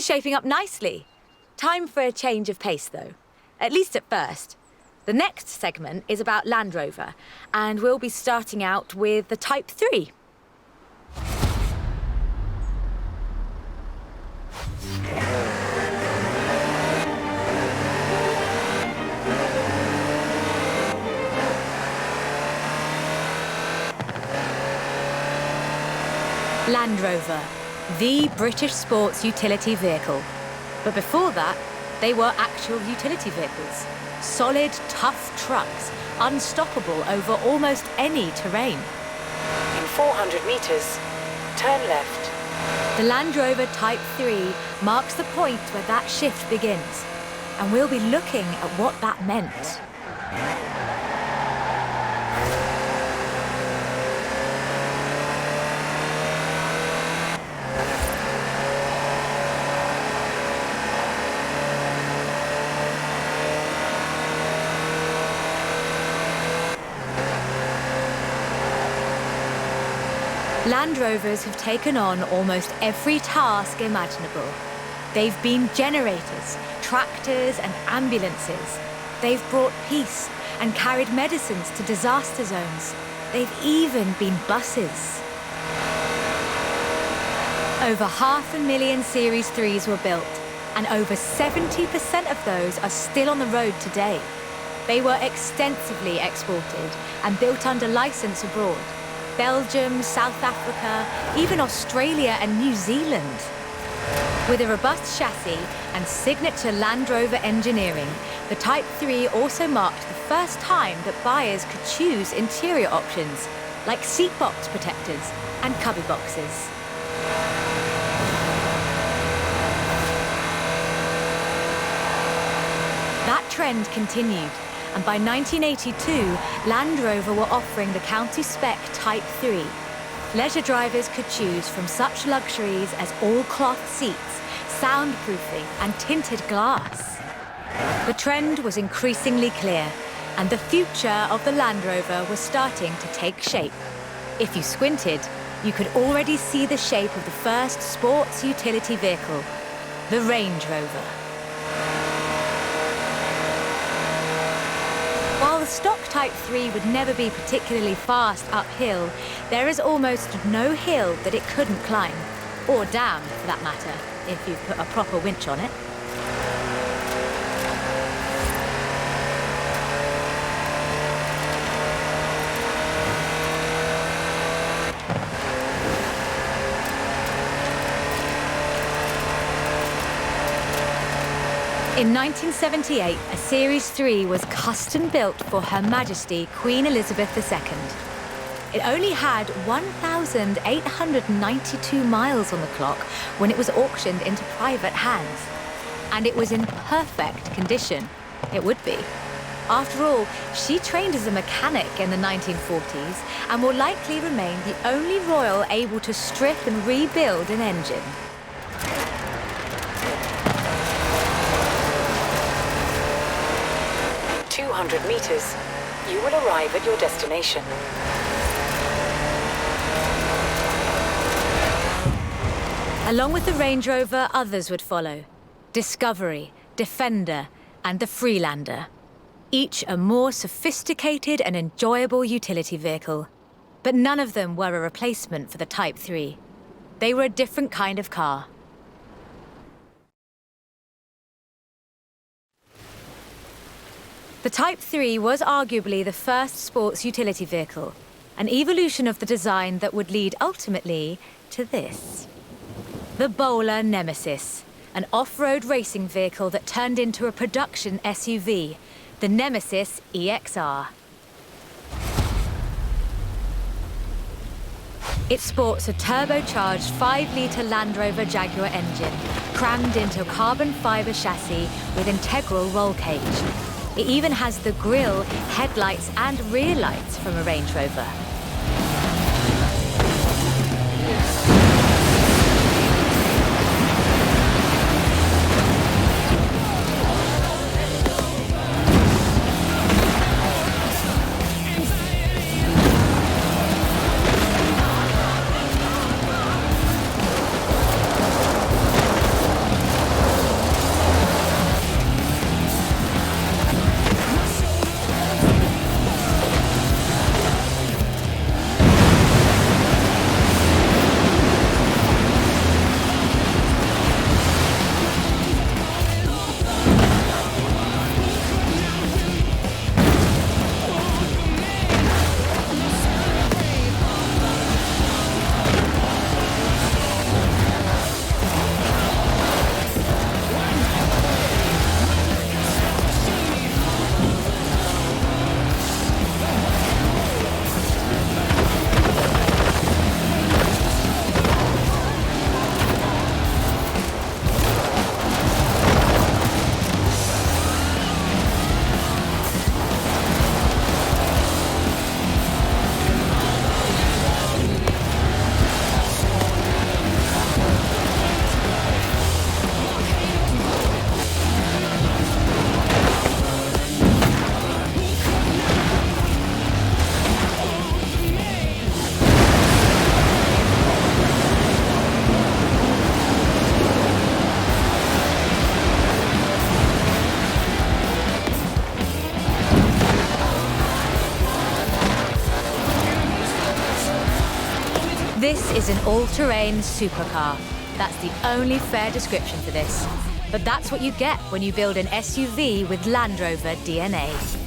shaping up nicely. Time for a change of pace, though. At least at first. The next segment is about Land Rover, and we'll be starting out with the Type 3. Land Rover, the British sports utility vehicle. But before that, they were actual utility vehicles. Solid, tough trucks, unstoppable over almost any terrain. In 400 meters, turn left. The Land Rover Type 3 marks the point where that shift begins, and we'll be looking at what that meant. Land Rovers have taken on almost every task imaginable. They've been generators, tractors and ambulances. They've brought peace and carried medicines to disaster zones. They've even been buses. Over 500,000 Series 3s were built, and over 70% of those are still on the road today. They were extensively exported and built under license abroad. Belgium, South Africa, even Australia and New Zealand. With a robust chassis and signature Land Rover engineering, the Type 3 also marked the first time that buyers could choose interior options, like seat box protectors and cubby boxes. That trend continued. And by 1982, Land Rover were offering the county-spec Type 3. Leisure drivers could choose from such luxuries as all-cloth seats, soundproofing and tinted glass. The trend was increasingly clear, and the future of the Land Rover was starting to take shape. If you squinted, you could already see the shape of the first sports utility vehicle, the Range Rover. While the stock Type 3 would never be particularly fast uphill, there is almost no hill that it couldn't climb, or down for that matter, if you've put a proper winch on it. In 1978, a Series 3 was custom-built for Her Majesty Queen Elizabeth II. It only had 1,892 miles on the clock when it was auctioned into private hands. And it was in perfect condition. It would be. After all, she trained as a mechanic in the 1940s and will likely remain the only royal able to strip and rebuild an engine. In 200 meters, you will arrive at your destination. Along with the Range Rover, others would follow. Discovery, Defender, and the Freelander. Each a more sophisticated and enjoyable utility vehicle. But none of them were a replacement for the Type 3. They were a different kind of car. The Type 3 was arguably the first sports utility vehicle, an evolution of the design that would lead ultimately to this. The Bowler Nemesis, an off-road racing vehicle that turned into a production SUV, the Nemesis EXR. It sports a turbocharged 5-litre Land Rover Jaguar engine, crammed into a carbon fibre chassis with integral roll cage. It even has the grille, headlights and rear lights from a Range Rover. This is an all-terrain supercar. That's the only fair description for this. But that's what you get when you build an SUV with Land Rover DNA.